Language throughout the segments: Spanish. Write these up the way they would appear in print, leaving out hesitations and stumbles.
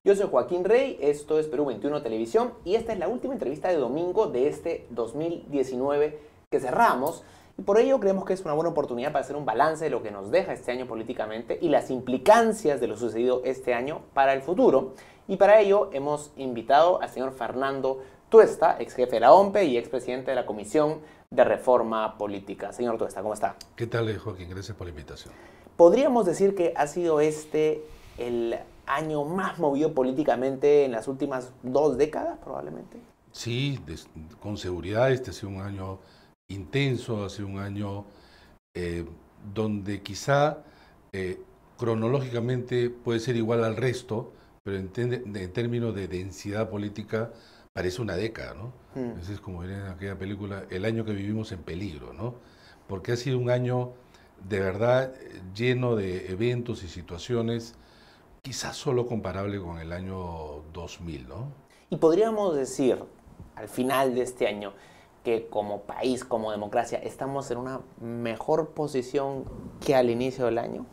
Yo soy Joaquín Rey, esto es Perú 21 Televisión y esta es la última entrevista de domingo de este 2019 que cerramos y por ello creemos que es una buena oportunidad para hacer un balance de lo que nos deja este año políticamente y las implicancias de lo sucedido este año para el futuro. Y para ello hemos invitado al señor Fernando Tuesta, ex jefe de la OMPE y ex presidente de la Comisión de Reforma Política. Señor Tuesta, ¿cómo está? ¿Qué tal, Joaquín? Gracias por la invitación. ¿Podríamos decir que ha sido este el año más movido políticamente en las últimas 2 décadas, probablemente? Sí, con seguridad este ha sido un año intenso, ha sido un año donde quizá cronológicamente puede ser igual al resto, pero en términos de densidad política parece una década, ¿no? Ese es como diría en aquella película, el año que vivimos en peligro, ¿no? Porque ha sido un año de verdad lleno de eventos y situaciones quizás solo comparable con el año 2000, ¿no? Y podríamos decir, al final de este año, que como país, como democracia, estamos en una mejor posición que al inicio del año.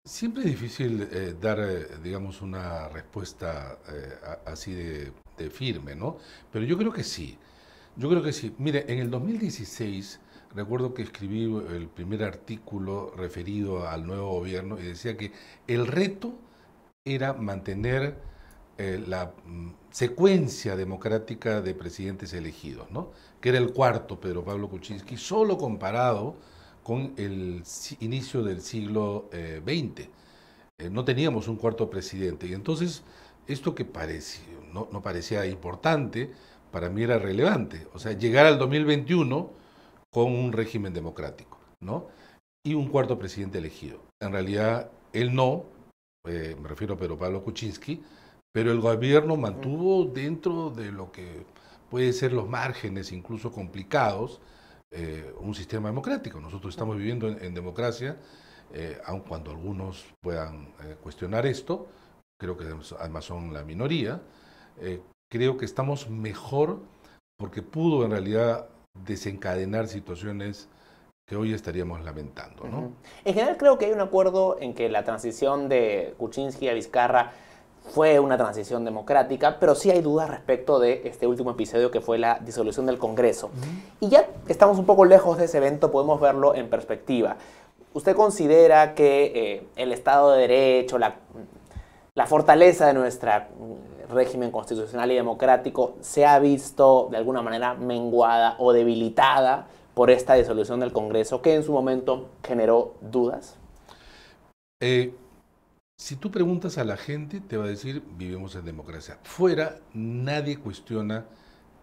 Siempre es difícil dar, digamos, una respuesta así de firme, ¿no? Pero yo creo que sí. Yo creo que sí. Mire, en el 2016 recuerdo que escribí el primer artículo referido al nuevo gobierno y decía que el reto era mantener la secuencia democrática de presidentes elegidos, ¿no? Que era el cuarto Pedro Pablo Kuczynski, solo comparado con el inicio del siglo XX. No teníamos un cuarto presidente y entonces esto que no parecía importante, para mí era relevante. O sea, llegar al 2021 con un régimen democrático, ¿no? Y un cuarto presidente elegido. En realidad, él no, me refiero a Pedro Pablo Kuczynski, pero el gobierno mantuvo dentro de lo que puede ser los márgenes, incluso complicados, un sistema democrático. Nosotros estamos viviendo en democracia, aun cuando algunos puedan cuestionar esto, creo que además son la minoría, creo que estamos mejor porque pudo en realidad desencadenar situaciones que hoy estaríamos lamentando, ¿no? En general creo que hay un acuerdo en que la transición de Kuczynski a Vizcarra fue una transición democrática, pero sí hay dudas respecto de este último episodio que fue la disolución del Congreso. Y ya estamos un poco lejos de ese evento, podemos verlo en perspectiva. ¿Usted considera que el Estado de Derecho, la fortaleza de nuestro régimen constitucional y democrático se ha visto de alguna manera menguada o debilitada por esta disolución del Congreso que en su momento generó dudas? Si tú preguntas a la gente, te va a decir, vivimos en democracia. Fuera, nadie cuestiona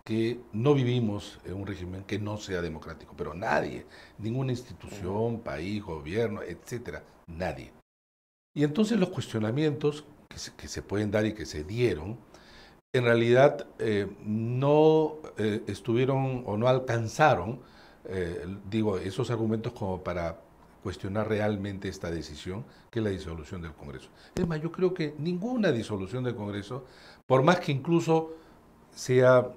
que no vivimos en un régimen que no sea democrático, pero nadie, ninguna institución, país, gobierno, etcétera, nadie. Y entonces los cuestionamientos que se pueden dar y que se dieron, en realidad no estuvieron o no alcanzaron, esos argumentos como para cuestionar realmente esta decisión, que es la disolución del Congreso. Es más, yo creo que ninguna disolución del Congreso, por más que incluso sea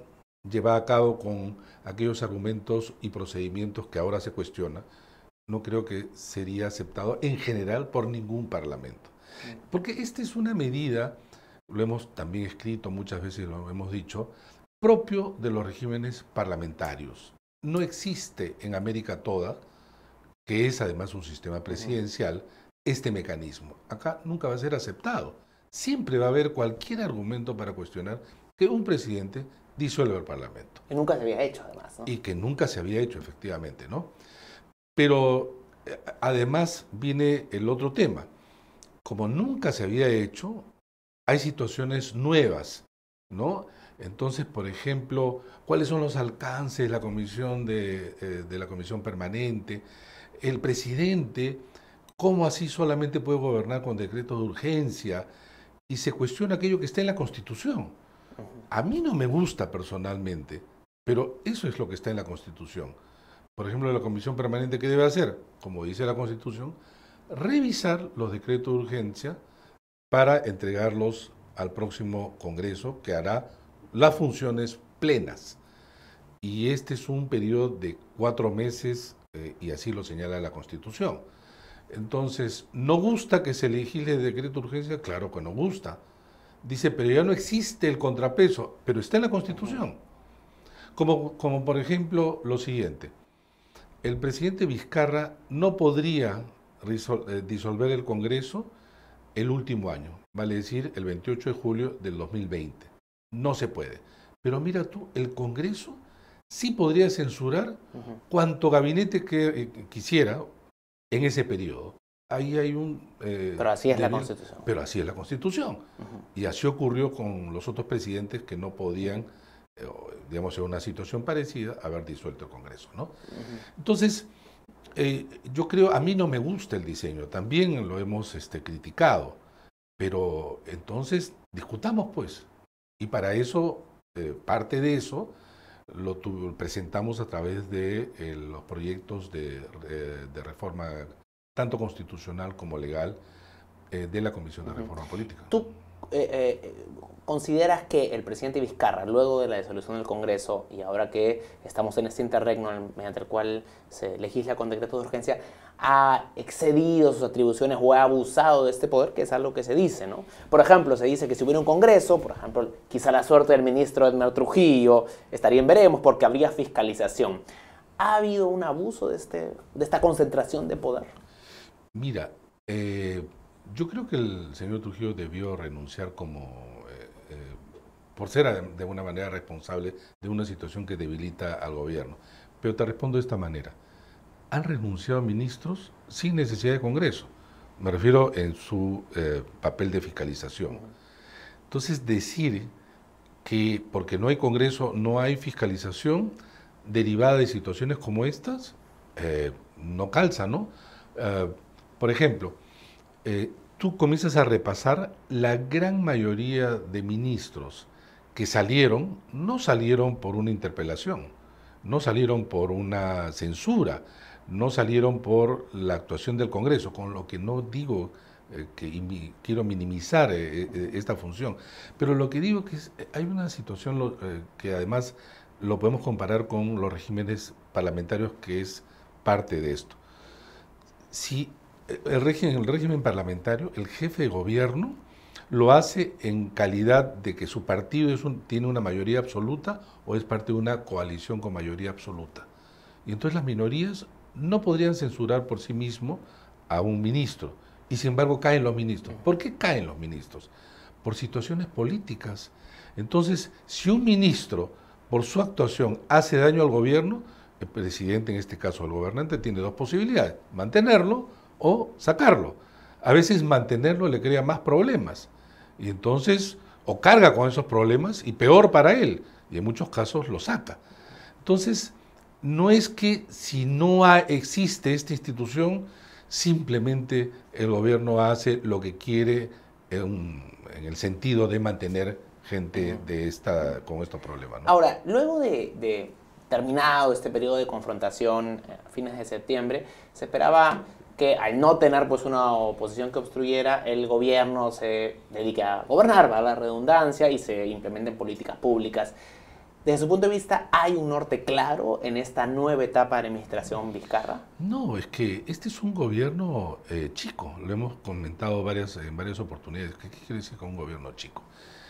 llevada a cabo con aquellos argumentos y procedimientos que ahora se cuestiona, no creo que sería aceptado en general por ningún parlamento. Porque esta es una medida, lo hemos también escrito muchas veces, lo hemos dicho, propio de los regímenes parlamentarios. No existe en América toda, que es además un sistema presidencial, este mecanismo. Acá nunca va a ser aceptado. Siempre va a haber cualquier argumento para cuestionar que un presidente disuelva el Parlamento. Que nunca se había hecho, además, ¿no? Y que nunca se había hecho, efectivamente, ¿no? Pero además viene el otro tema. Como nunca se había hecho, hay situaciones nuevas, ¿no? Entonces, por ejemplo, ¿cuáles son los alcances de la comisión de la comisión permanente? El presidente, ¿cómo así solamente puede gobernar con decreto de urgencia? Y se cuestiona aquello que está en la Constitución. A mí no me gusta personalmente, pero eso es lo que está en la Constitución. Por ejemplo, la comisión permanente, ¿qué debe hacer? Como dice la Constitución, revisar los decretos de urgencia para entregarlos al próximo Congreso, que hará las funciones plenas. Y este es un periodo de 4 meses, y así lo señala la Constitución. Entonces, ¿no gusta que se legisle el decreto de urgencia? Claro que no gusta. dice, pero ya no existe el contrapeso, pero está en la Constitución. Como por ejemplo lo siguiente, el presidente Vizcarra no podría disolver el Congreso el último año, vale decir el 28 de julio del 2020. No se puede. Pero mira tú, el Congreso sí podría censurar cuanto gabinete que quisiera en ese periodo. Ahí hay un... pero así es la Constitución. Pero así es la Constitución. Y así ocurrió con los otros presidentes que no podían, digamos, en una situación parecida, haber disuelto el Congreso, ¿no? Entonces, yo creo, a mí no me gusta el diseño, también lo hemos criticado, pero entonces discutamos pues. Y para eso, parte de eso, lo presentamos a través de los proyectos de reforma, tanto constitucional como legal, de la Comisión de Reforma Política. ¿Tú consideras que el presidente Vizcarra, luego de la disolución del Congreso y ahora que estamos en este interregno mediante el cual se legisla con decreto de urgencia, ha excedido sus atribuciones o ha abusado de este poder, que es algo que se dice, ¿no? Por ejemplo, se dice que si hubiera un Congreso, por ejemplo, quizá la suerte del ministro Edmer Trujillo estaría en veremos porque habría fiscalización. ¿Ha habido un abuso de esta concentración de poder? Mira, yo creo que el señor Trujillo debió renunciar por ser de una manera responsable de una situación que debilita al gobierno. Pero te respondo de esta manera. Han renunciado ministros sin necesidad de Congreso. Me refiero en su papel de fiscalización. Entonces, decir que porque no hay Congreso no hay fiscalización derivada de situaciones como estas, no calza, ¿no? Por ejemplo, tú comienzas a repasar la gran mayoría de ministros que salieron, no salieron por una interpelación, no salieron por una censura, no salieron por la actuación del Congreso, con lo que no digo que quiero minimizar esta función, pero lo que digo que hay una situación que además lo podemos comparar con los regímenes parlamentarios, que es parte de esto. Si el régimen parlamentario, el jefe de gobierno lo hace en calidad de que su partido tiene una mayoría absoluta o es parte de una coalición con mayoría absoluta. Y entonces las minorías no podrían censurar por sí mismo a un ministro. Y sin embargo caen los ministros. ¿Por qué caen los ministros? Por situaciones políticas. Entonces, si un ministro, por su actuación, hace daño al gobierno, el presidente, en este caso el gobernante, tiene dos posibilidades: mantenerlo o sacarlo. A veces mantenerlo le crea más problemas. Y entonces, o carga con esos problemas, y peor para él, y en muchos casos lo saca. Entonces, no es que si no existe esta institución, simplemente el gobierno hace lo que quiere en el sentido de mantener gente con estos problemas, ¿no? Ahora, luego de terminado este periodo de confrontación a fines de septiembre, se esperaba que al no tener pues una oposición que obstruyera, el gobierno se dedique a gobernar, va la redundancia, y se implementen políticas públicas. Desde su punto de vista, ¿hay un norte claro en esta nueva etapa de administración Vizcarra? No, es que este es un gobierno chico, lo hemos comentado en varias oportunidades. ¿Qué quiere decir con un gobierno chico?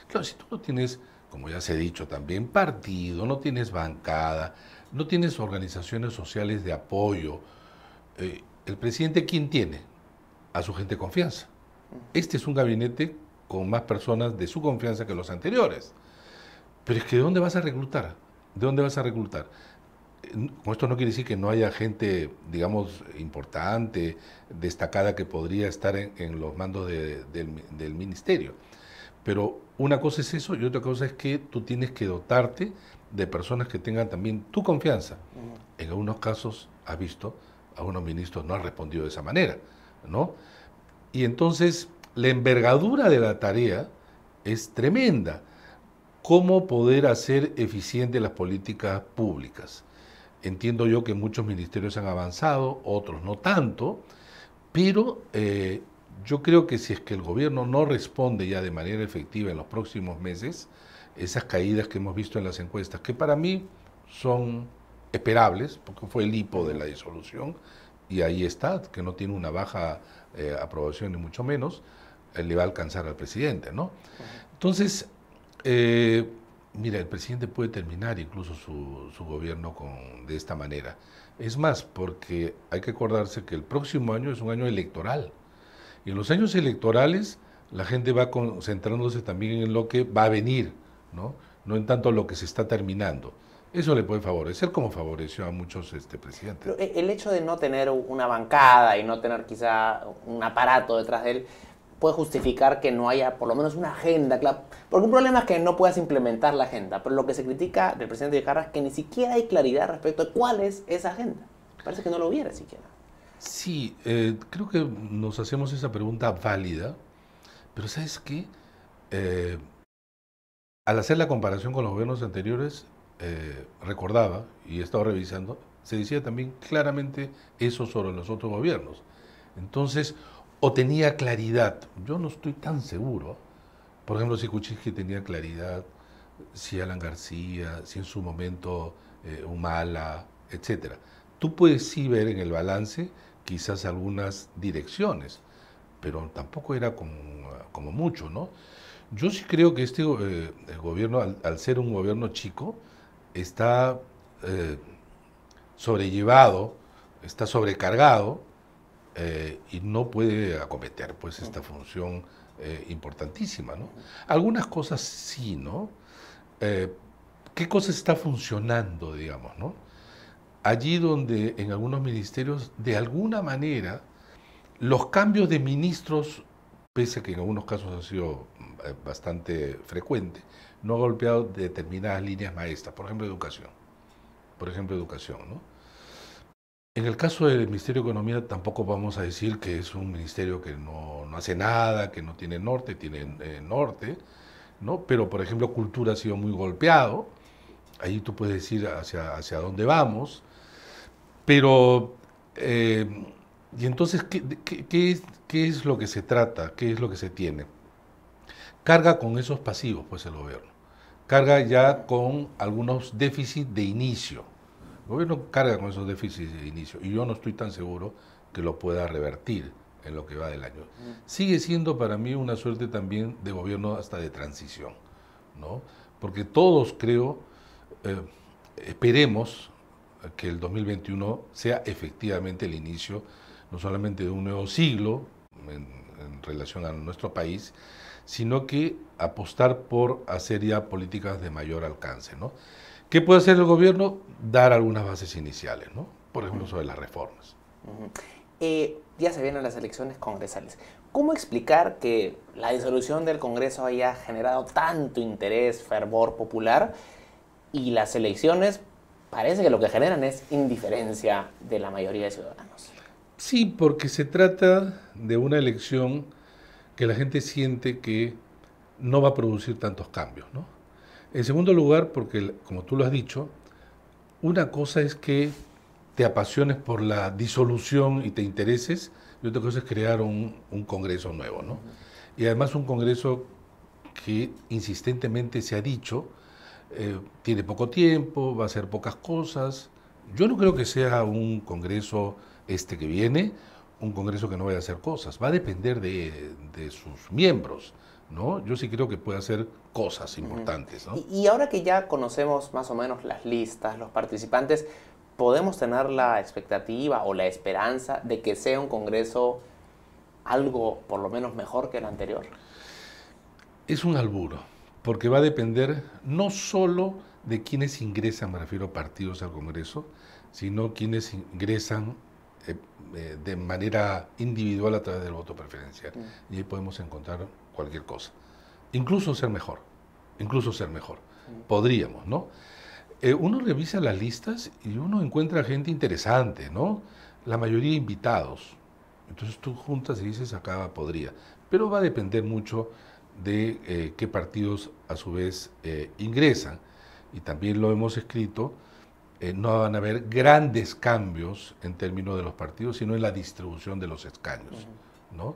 Claro, si tú no tienes, como ya se ha dicho también, partido, no tienes bancada, no tienes organizaciones sociales de apoyo, ¿el presidente quién tiene? A su gente de confianza. Este es un gabinete con más personas de su confianza que los anteriores. Pero es que ¿de dónde vas a reclutar? ¿De dónde vas a reclutar? Con esto no quiere decir que no haya gente, digamos, importante, destacada, que podría estar en los mandos del ministerio. Pero una cosa es eso y otra cosa es que tú tienes que dotarte de personas que tengan también tu confianza. En algunos casos, has visto, algunos ministros no han respondido de esa manera, ¿no? Y entonces la envergadura de la tarea es tremenda. ¿Cómo poder hacer eficientes las políticas públicas? Entiendo yo que muchos ministerios han avanzado, otros no tanto, pero yo creo que si es que el gobierno no responde ya de manera efectiva en los próximos meses, esas caídas que hemos visto en las encuestas, que para mí son esperables, porque fue el hipo de la disolución, y ahí está, que no tiene una baja aprobación ni mucho menos, le va a alcanzar al presidente, ¿no? Entonces, mira, el presidente puede terminar incluso su gobierno de esta manera. Es más, porque hay que acordarse que el próximo año es un año electoral. Y en los años electorales la gente va concentrándose también en lo que va a venir, ¿no? No en tanto lo que se está terminando. Eso le puede favorecer como favoreció a muchos presidentes. Pero el hecho de no tener una bancada y no tener quizá un aparato detrás de él puede justificar que no haya por lo menos una agenda, claro. Porque un problema es que no puedas implementar la agenda, pero lo que se critica del presidente Vizcarra es que ni siquiera hay claridad respecto a cuál es esa agenda. Parece que no lo hubiera siquiera. Sí, creo que nos hacemos esa pregunta válida, pero ¿sabes qué? Al hacer la comparación con los gobiernos anteriores, recordaba, y he estado revisando, se decía también claramente eso sobre los otros gobiernos. Entonces, o tenía claridad, yo no estoy tan seguro, por ejemplo, si Kuczynski tenía claridad, si Alan García, si en su momento Humala, etcétera. Tú puedes sí ver en el balance quizás algunas direcciones, pero tampoco era como mucho, ¿no? Yo sí creo que este gobierno, al ser un gobierno chico, está sobrellevado, está sobrecargado y no puede acometer pues esta función importantísima, ¿no? Algunas cosas sí, ¿no? ¿Qué cosa está funcionando, digamos, ¿no? Allí donde en algunos ministerios, de alguna manera, los cambios de ministros, pese a que en algunos casos ha sido bastante frecuente, no ha golpeado determinadas líneas maestras, por ejemplo, educación. ¿No? En el caso del Ministerio de Economía tampoco vamos a decir que es un ministerio que no hace nada, que no tiene norte, tiene norte, ¿no? Pero, por ejemplo, Cultura ha sido muy golpeado, ahí tú puedes decir hacia dónde vamos, pero, y entonces, ¿qué es lo que se trata? ¿Qué es lo que se tiene? Carga con esos pasivos, pues, el gobierno. Carga ya con algunos déficits de inicio. El gobierno carga con esos déficits de inicio y yo no estoy tan seguro que lo pueda revertir en lo que va del año. Sigue siendo para mí una suerte también de gobierno hasta de transición, ¿no? Porque todos creo, esperemos que el 2021 sea efectivamente el inicio no solamente de un nuevo siglo en relación a nuestro país, sino que apostar por hacer ya políticas de mayor alcance, ¿no? ¿Qué puede hacer el gobierno? Dar algunas bases iniciales, ¿no? Por ejemplo, sobre las reformas. Ya se vienen las elecciones congresales. ¿Cómo explicar que la disolución del Congreso haya generado tanto interés, fervor popular y las elecciones parece que lo que generan es indiferencia de la mayoría de ciudadanos? Sí, porque se trata de una elección que la gente siente que no va a producir tantos cambios, ¿no? En segundo lugar, porque, como tú lo has dicho, una cosa es que te apasiones por la disolución y te intereses, y otra cosa es crear un Congreso nuevo, ¿no? Y además un Congreso que insistentemente se ha dicho, tiene poco tiempo, va a hacer pocas cosas. Yo no creo que sea un Congreso que viene, un Congreso que no vaya a hacer cosas. Va a depender de sus miembros, ¿no? Yo sí creo que puede hacer cosas importantes, ¿no? Y ahora que ya conocemos más o menos las listas, los participantes, ¿podemos tener la expectativa o la esperanza de que sea un Congreso algo por lo menos mejor que el anterior? Es un alburo, porque va a depender no solo de quienes ingresan, me refiero a partidos al Congreso, sino quienes ingresan de manera individual a través del voto preferencial. Y ahí podemos encontrar cualquier cosa. Incluso ser mejor. Podríamos, ¿no? Uno revisa las listas y uno encuentra gente interesante, ¿no? La mayoría invitados. Entonces tú juntas y dices, acá podría. Pero va a depender mucho de qué partidos a su vez ingresan. Y también lo hemos escrito, no van a haber grandes cambios en términos de los partidos, sino en la distribución de los escaños, ¿no?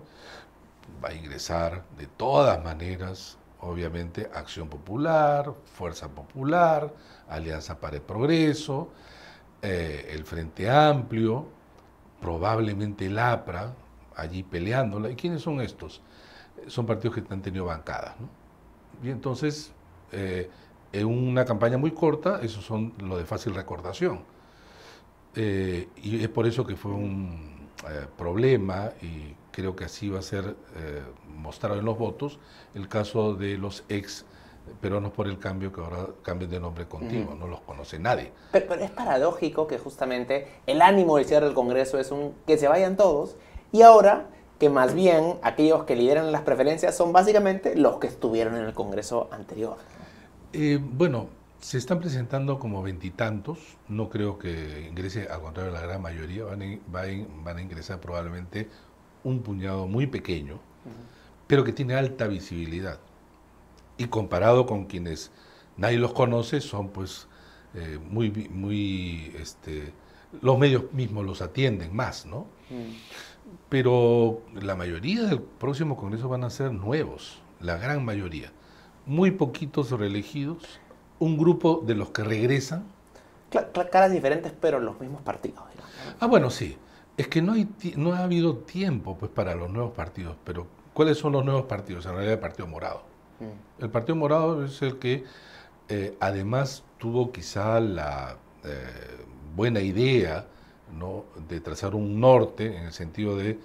Va a ingresar de todas maneras, obviamente, Acción Popular, Fuerza Popular, Alianza para el Progreso, el Frente Amplio, probablemente el APRA, allí peleándola. ¿Y quiénes son estos? son partidos que han tenido bancadas, ¿no? Y entonces, en una campaña muy corta, esos son lo de fácil recordación. Y es por eso que fue un problema, y creo que así va a ser mostrado en los votos, el caso de los ex peruanos por el cambio, que ahora cambian de nombre continuo, no los conoce nadie. Pero es paradójico que justamente el ánimo del cierre del Congreso es que se vayan todos, y ahora que más bien aquellos que lideran las preferencias son básicamente los que estuvieron en el Congreso anterior. Bueno, se están presentando como veintitantos, no creo que ingrese, al contrario, la gran mayoría, van a ingresar probablemente un puñado muy pequeño, pero que tiene alta visibilidad. Y comparado con quienes nadie los conoce, son pues los medios mismos los atienden más, ¿no? Pero la mayoría del próximo Congreso van a ser nuevos, la gran mayoría. Muy poquitos reelegidos, un grupo de los que regresan. Caras diferentes, pero los mismos partidos, digamos. Ah, bueno, sí. Es que no ha habido tiempo pues para los nuevos partidos, pero ¿cuáles son los nuevos partidos? En realidad el Partido Morado. El Partido Morado es el que además tuvo quizá la buena idea, ¿no?, de trazar un norte en el sentido de,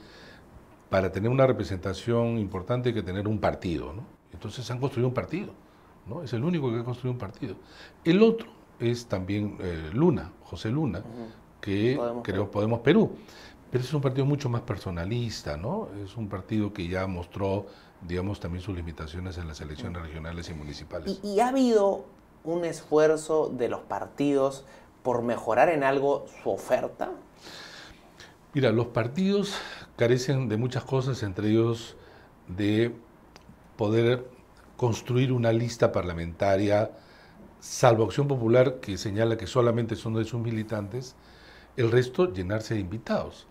para tener una representación importante hay que tener un partido, ¿no? Entonces han construido un partido, ¿no? Es el único que ha construido un partido. El otro es también Luna, José Luna, que creó Podemos Perú. Pero es un partido mucho más personalista, ¿no? Es un partido que ya mostró, digamos, también sus limitaciones en las elecciones regionales y municipales. ¿Y ha habido un esfuerzo de los partidos por mejorar en algo su oferta? Mira, los partidos carecen de muchas cosas, entre ellos de poder construir una lista parlamentaria, salvo Acción Popular, que señala que solamente son de sus militantes, el resto llenarse de invitados.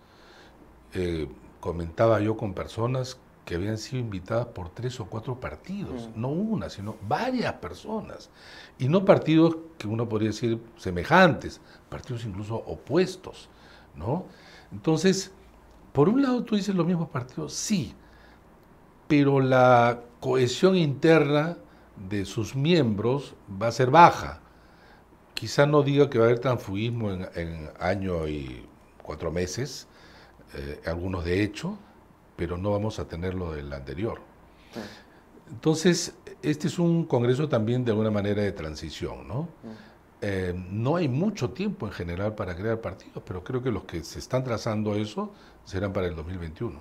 Comentaba yo con personas que habían sido invitadas por 3 o 4 partidos, no una, sino varias personas, y no partidos que uno podría decir semejantes, partidos incluso opuestos, ¿no? Entonces, por un lado tú dices los mismos partidos, sí, pero la cohesión interna de sus miembros va a ser baja. Quizá no diga que va a haber transfugismo en año y 4 meses, algunos de hecho, pero no vamos a tener lo del anterior. Entonces, este es un congreso también de alguna manera de transición, ¿no? No hay mucho tiempo en general para crear partidos, pero creo que los que se están trazando eso serán para el 2021.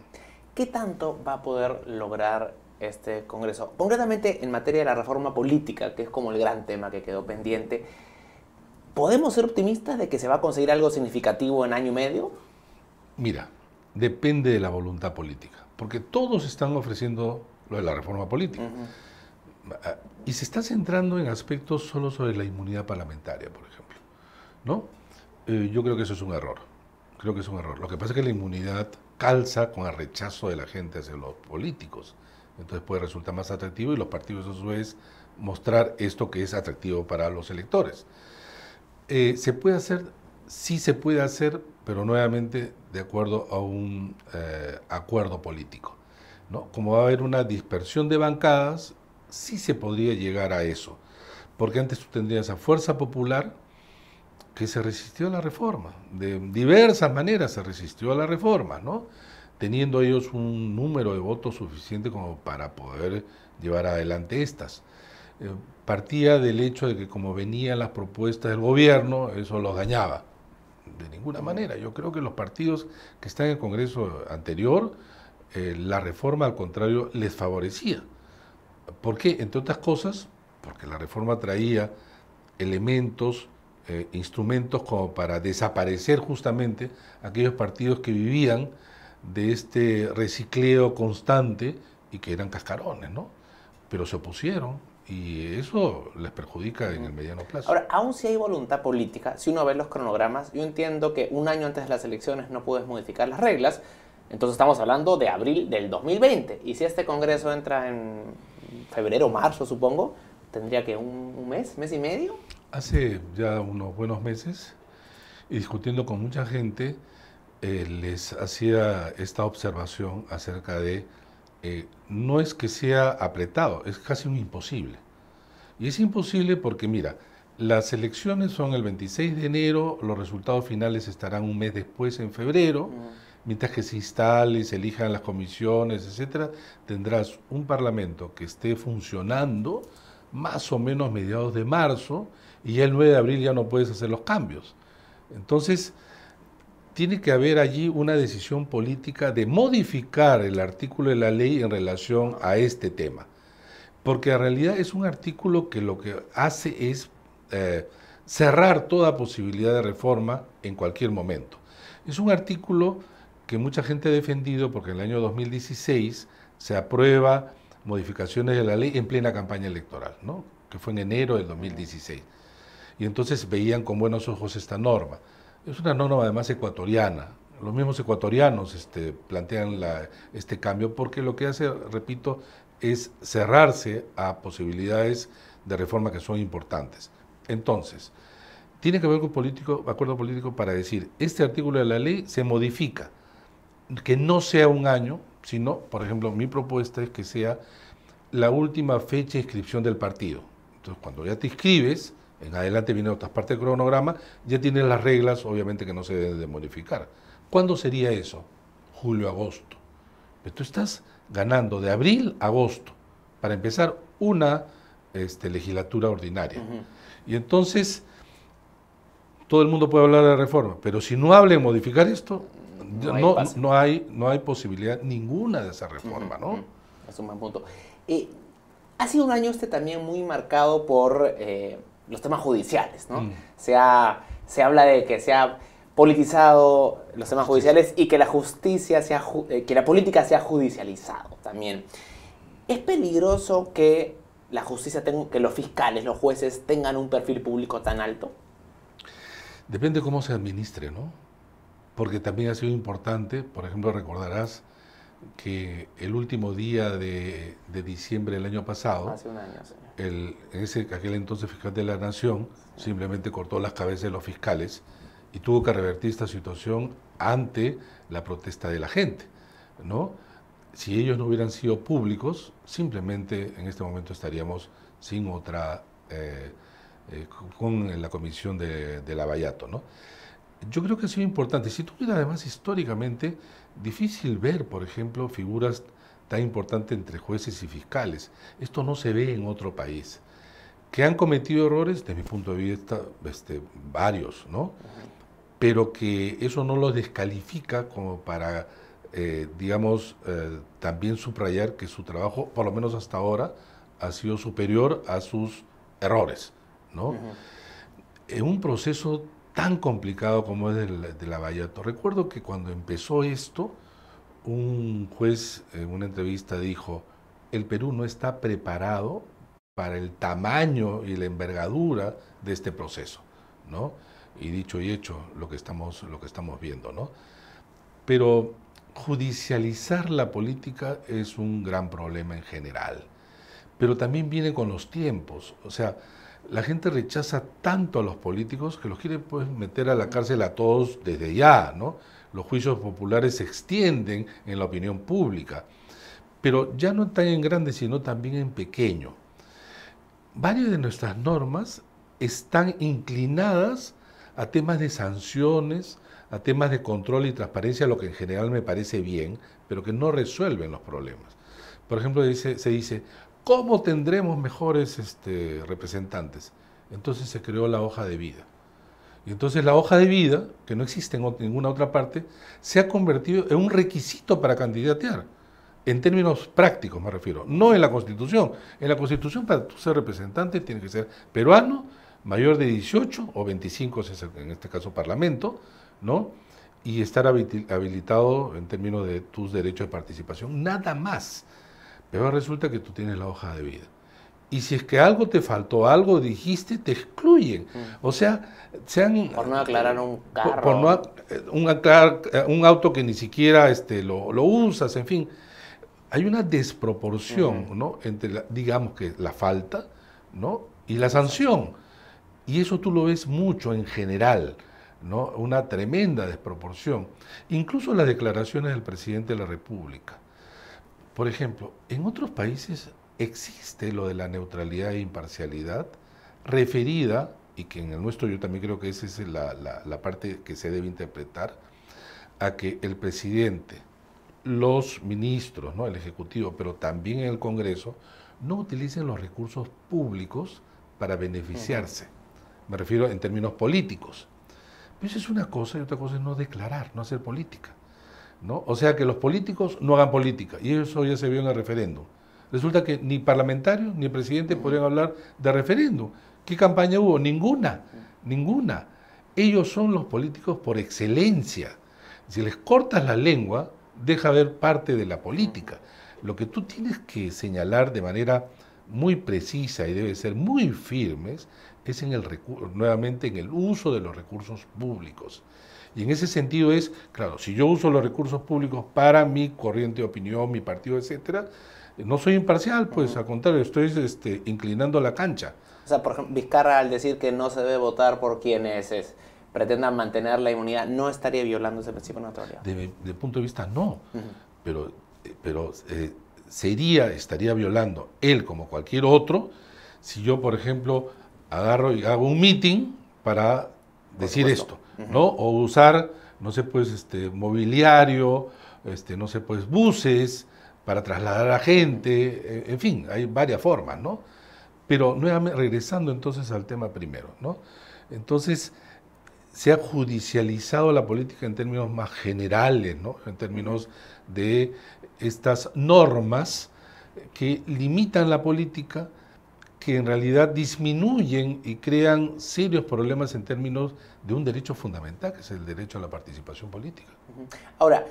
¿Qué tanto va a poder lograr este congreso? Concretamente en materia de la reforma política, que es como el gran tema que quedó pendiente, ¿podemos ser optimistas de que se va a conseguir algo significativo en año y medio? Mira, depende de la voluntad política, porque todos están ofreciendo lo de la reforma política. Y se está centrando en aspectos solo sobre la inmunidad parlamentaria, por ejemplo, ¿no? Yo creo que eso es un error. Creo que es un error. Lo que pasa es que la inmunidad calza con el rechazo de la gente hacia los políticos. Entonces puede resultar más atractivo y los partidos a su vez mostrar esto que es atractivo para los electores. ¿Se puede hacer? Sí se puede hacer, pero nuevamente de acuerdo a un acuerdo político, ¿no? Como va a haber una dispersión de bancadas, sí se podría llegar a eso, porque antes tú tendrías a Fuerza Popular que se resistió a la reforma, de diversas maneras se resistió a la reforma, ¿no? Teniendo ellos un número de votos suficiente como para poder llevar adelante estas. Partía del hecho de que como venían las propuestas del gobierno, eso los dañaba. De ninguna manera. Yo creo que los partidos que están en el Congreso anterior, la reforma al contrario les favorecía. ¿Por qué? Entre otras cosas, porque la reforma traía elementos, instrumentos como para desaparecer justamente aquellos partidos que vivían de este recicleo constante y que eran cascarones, ¿no? Pero se opusieron y eso les perjudica en el mediano plazo. Ahora, aún si hay voluntad política, si uno ve los cronogramas, yo entiendo que un año antes de las elecciones no puedes modificar las reglas, entonces estamos hablando de abril del 2020, y si este congreso entra en febrero o marzo, supongo, tendría que un mes, mes y medio. Hace ya unos buenos meses, y discutiendo con mucha gente, les hacía esta observación acerca de no es que sea apretado, es casi un imposible. Y es imposible porque, mira, las elecciones son el 26 de enero, los resultados finales estarán un mes después, en febrero, mientras que se instale, se elijan las comisiones, etcétera, tendrás un parlamento que esté funcionando más o menos mediados de marzo, y ya el 9 de abril ya no puedes hacer los cambios. Entonces, tiene que haber allí una decisión política de modificar el artículo de la ley en relación a este tema. Porque en realidad es un artículo que lo que hace es cerrar toda posibilidad de reforma en cualquier momento. Es un artículo que mucha gente ha defendido porque en el año 2016 se aprueba modificaciones de la ley en plena campaña electoral, ¿no? Que fue en enero del 2016. Y entonces veían con buenos ojos esta norma. Es una norma además ecuatoriana. Los mismos ecuatorianos plantean este cambio porque lo que hace, repito, es cerrarse a posibilidades de reforma que son importantes. Entonces, tiene que haber un acuerdo político para decir, este artículo de la ley se modifica, que no sea un año, sino, por ejemplo, mi propuesta es que sea la última fecha de inscripción del partido. Entonces, cuando ya te inscribes, en adelante viene otra parte del cronograma, ya tienes las reglas, obviamente, que no se deben de modificar. ¿Cuándo sería eso? Julio, agosto. Pero tú estás ganando de abril a agosto para empezar una legislatura ordinaria. Y entonces, todo el mundo puede hablar de la reforma, pero si no habla en modificar esto, no hay posibilidad ninguna de esa reforma, ¿no? Es un buen punto. Ha sido un año también muy marcado por los temas judiciales, ¿no? Se habla de que se ha politizado los temas judiciales y que la justicia que la política se ha judicializado también. ¿Es peligroso que la justicia que los fiscales, los jueces tengan un perfil público tan alto? Depende cómo se administre, ¿no? Porque también ha sido importante, por ejemplo, recordarás que el último día de diciembre del año pasado, hace un año, señor, aquel entonces fiscal de la Nación simplemente cortó las cabezas de los fiscales y tuvo que revertir esta situación ante la protesta de la gente, ¿no? Si ellos no hubieran sido públicos, simplemente en este momento estaríamos sin otra, con la comisión de Lavallato, ¿no? Yo creo que ha sido importante. Si tuviera además históricamente difícil ver, por ejemplo, figuras tan importantes entre jueces y fiscales. Esto no se ve en otro país. Que han cometido errores, desde mi punto de vista, varios, ¿no? Pero que eso no los descalifica como para, también subrayar que su trabajo, por lo menos hasta ahora, ha sido superior a sus errores, ¿no? En un proceso tan complicado como es de Lavallato. Recuerdo que cuando empezó esto, un juez en una entrevista dijo, el Perú no está preparado para el tamaño y la envergadura de este proceso, ¿no? Y dicho y hecho, lo que estamos viendo, ¿no? Pero judicializar la política es un gran problema en general, pero también viene con los tiempos, o sea, la gente rechaza tanto a los políticos que los quiere pues, meter a la cárcel a todos desde ya, ¿no? Los juicios populares se extienden en la opinión pública, pero ya no tan en grande, sino también en pequeño. Varias de nuestras normas están inclinadas a temas de sanciones, a temas de control y transparencia, lo que en general me parece bien, pero que no resuelven los problemas. Por ejemplo, se dice, ¿cómo tendremos mejores representantes? Entonces se creó la hoja de vida. Y entonces la hoja de vida, que no existe en ninguna otra parte, se ha convertido en un requisito para candidatear. En términos prácticos me refiero, no en la Constitución. En la Constitución para tú ser representante tienes que ser peruano, mayor de 18 o 25, en este caso Parlamento, ¿no? Y estar habilitado en términos de tus derechos de participación, nada más. Pero resulta que tú tienes la hoja de vida. Y si es que algo te faltó, algo dijiste, te excluyen. O sea, por no aclarar un carro. Por no, un auto que ni siquiera lo usas, en fin. Hay una desproporción, ¿no? Entre, digamos que la falta, ¿no? Y la sanción. Y eso tú lo ves mucho en general, ¿no? Una tremenda desproporción. Incluso las declaraciones del presidente de la República. Por ejemplo, en otros países existe lo de la neutralidad e imparcialidad referida, y que en el nuestro yo también creo que esa es la parte que se debe interpretar, a que el presidente, los ministros, ¿no?, el Ejecutivo, pero también el Congreso, no utilicen los recursos públicos para beneficiarse. Me refiero en términos políticos. Pero eso es una cosa y otra cosa es no declarar, no hacer política, ¿no? O sea, que los políticos no hagan política, y eso ya se vio en el referéndum. Resulta que ni parlamentarios ni presidente podrían hablar de referéndum. ¿Qué campaña hubo? Ninguna, ninguna. Ellos son los políticos por excelencia. Si les cortas la lengua, deja ver parte de la política. Lo que tú tienes que señalar de manera muy precisa y debe ser muy firmes es nuevamente en el uso de los recursos públicos. Y en ese sentido es, claro, si yo uso los recursos públicos para mi corriente de opinión, mi partido, etcétera, no soy imparcial, pues al contrario, estoy inclinando la cancha. O sea, por ejemplo, Vizcarra, al decir que no se debe votar por quienes pretendan mantener la inmunidad, ¿no estaría violando ese principio de neutralidad? De punto de vista, no. Pero estaría violando él como cualquier otro si yo, por ejemplo, agarro y hago un meeting para decir esto, ¿no? O usar, no sé, pues, mobiliario, no sé, pues, buses para trasladar a gente, en fin, hay varias formas, ¿no? Pero nuevamente, regresando entonces al tema primero, ¿no? Entonces, se ha judicializado la política en términos más generales, ¿no? En términos de estas normas que limitan la política, que en realidad disminuyen y crean serios problemas en términos de un derecho fundamental, que es el derecho a la participación política. Ahora,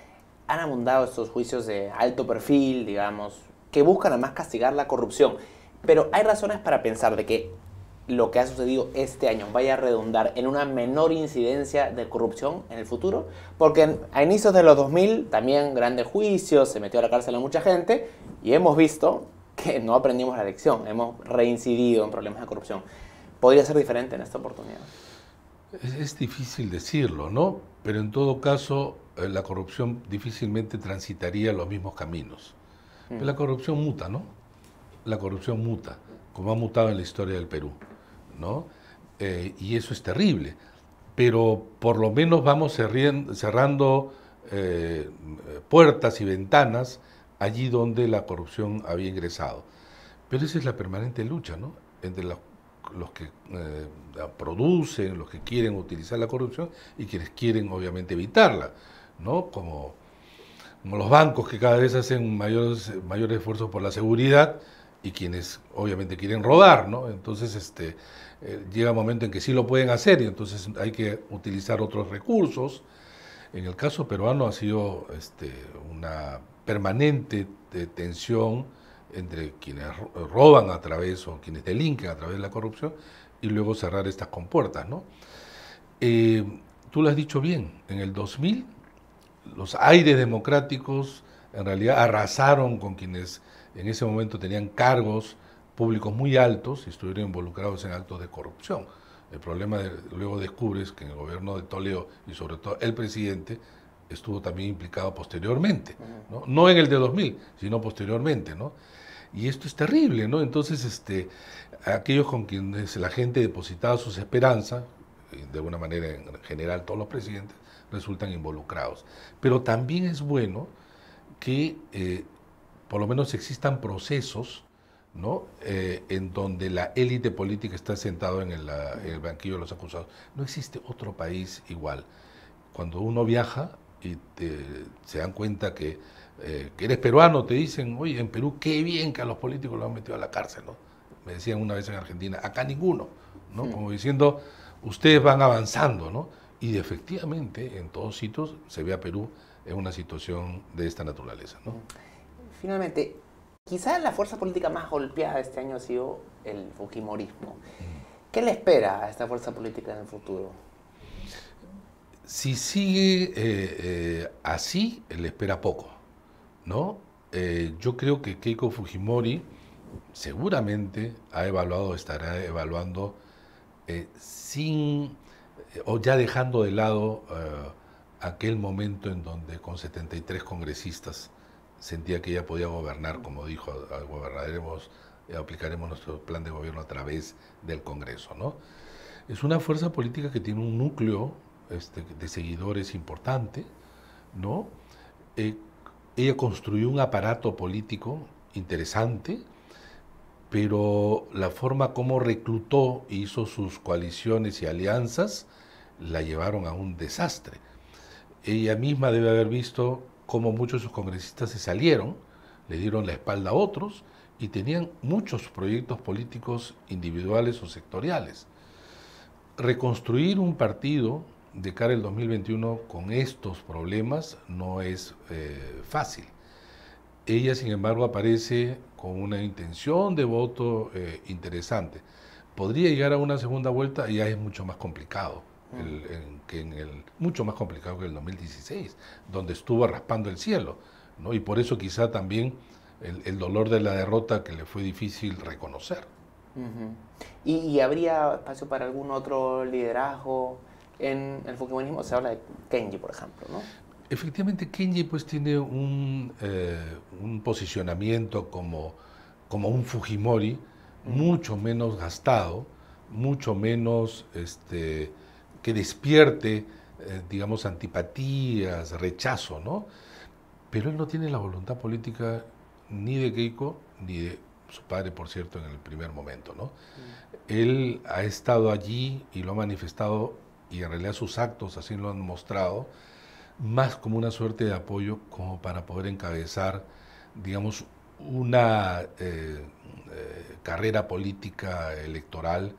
han abundado estos juicios de alto perfil, digamos, que buscan además castigar la corrupción, pero hay razones para pensar de que lo que ha sucedido este año vaya a redundar en una menor incidencia de corrupción en el futuro, porque a inicios de los 2000 también grandes juicios, se metió a la cárcel a mucha gente y hemos visto que no aprendimos la lección, hemos reincidido en problemas de corrupción. ¿Podría ser diferente en esta oportunidad? Es difícil decirlo, ¿no? Pero en todo caso, la corrupción difícilmente transitaría los mismos caminos. Pero la corrupción muta, ¿no? La corrupción muta, como ha mutado en la historia del Perú, ¿no? Y eso es terrible. Pero por lo menos vamos cerrando puertas y ventanas allí donde la corrupción había ingresado. Pero esa es la permanente lucha, ¿no?, entre los que producen, los que quieren utilizar la corrupción y quienes quieren obviamente evitarla, ¿no? Como los bancos, que cada vez hacen mayores esfuerzos por la seguridad, y quienes obviamente quieren robar, ¿no? Entonces llega un momento en que sí lo pueden hacer y entonces hay que utilizar otros recursos. En el caso peruano ha sido una permanente tensión entre quienes roban a través o quienes delinquen a través de la corrupción y luego cerrar estas compuertas, ¿no? Tú lo has dicho bien, en el 2000 los aires democráticos en realidad arrasaron con quienes en ese momento tenían cargos públicos muy altos y estuvieron involucrados en actos de corrupción. El problema luego descubres que en el gobierno de Toledo y sobre todo el presidente estuvo también implicado posteriormente, ¿no? No en el de 2000, sino posteriormente, ¿no? Y esto es terrible, ¿no? Entonces, aquellos con quienes la gente depositaba sus esperanzas, de alguna manera en general todos los presidentes, resultan involucrados. Pero también es bueno que por lo menos existan procesos, ¿no?, en donde la élite política está sentado en el banquillo de los acusados. No existe otro país igual. Cuando uno viaja y se dan cuenta que eres peruano, te dicen, oye, en Perú qué bien que a los políticos los han metido a la cárcel, ¿no? Me decían una vez en Argentina, acá ninguno, ¿no? Como diciendo, ustedes van avanzando, ¿no? Y efectivamente, en todos sitios se ve a Perú en una situación de esta naturaleza, ¿no? Finalmente, quizás la fuerza política más golpeada este año ha sido el fujimorismo. ¿Qué le espera a esta fuerza política en el futuro? Si sigue así, le espera poco, ¿no? Yo creo que Keiko Fujimori seguramente estará evaluando o ya dejando de lado aquel momento en donde con 73 congresistas sentía que ella podía gobernar, como dijo, gobernaremos, aplicaremos nuestro plan de gobierno a través del Congreso, ¿no? Es una fuerza política que tiene un núcleo de seguidores importante, ¿no? Ella construyó un aparato político interesante, pero la forma como reclutó e hizo sus coaliciones y alianzas la llevaron a un desastre. Ella misma debe haber visto cómo muchos de sus congresistas se salieron, le dieron la espalda a otros y tenían muchos proyectos políticos individuales o sectoriales. Reconstruir un partido de cara al 2021 con estos problemas no es fácil. Ella, sin embargo, aparece con una intención de voto interesante. Podría llegar a una segunda vuelta y ya es mucho más complicado. Mucho más complicado que el 2016, donde estuvo raspando el cielo, ¿no? Y por eso quizá también el dolor de la derrota que le fue difícil reconocer. ¿Y habría espacio para algún otro liderazgo en el fujimorismo? Se habla de Kenji, por ejemplo, ¿no? Efectivamente, Kenji pues tiene un posicionamiento como un Fujimori mucho menos gastado, mucho menos que despierte, digamos, antipatías, rechazo, ¿no? Pero él no tiene la voluntad política ni de Keiko, ni de su padre, por cierto, en el primer momento, ¿no? Él ha estado allí y lo ha manifestado, y en realidad sus actos así lo han mostrado, más como una suerte de apoyo como para poder encabezar, digamos, una carrera política electoral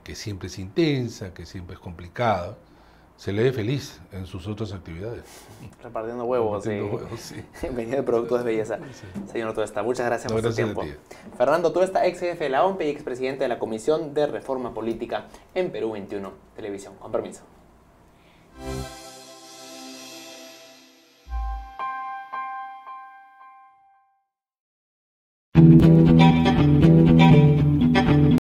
que siempre es intensa, que siempre es complicada. Se le ve feliz en sus otras actividades. Repartiendo huevos, sí. Vendiendo productos de belleza. Sí. Señor Tuesta, muchas gracias por su tiempo. Fernando Tuesta, ex jefe de la OMPE y expresidente de la Comisión de Reforma Política en Perú 21 Televisión. Con permiso.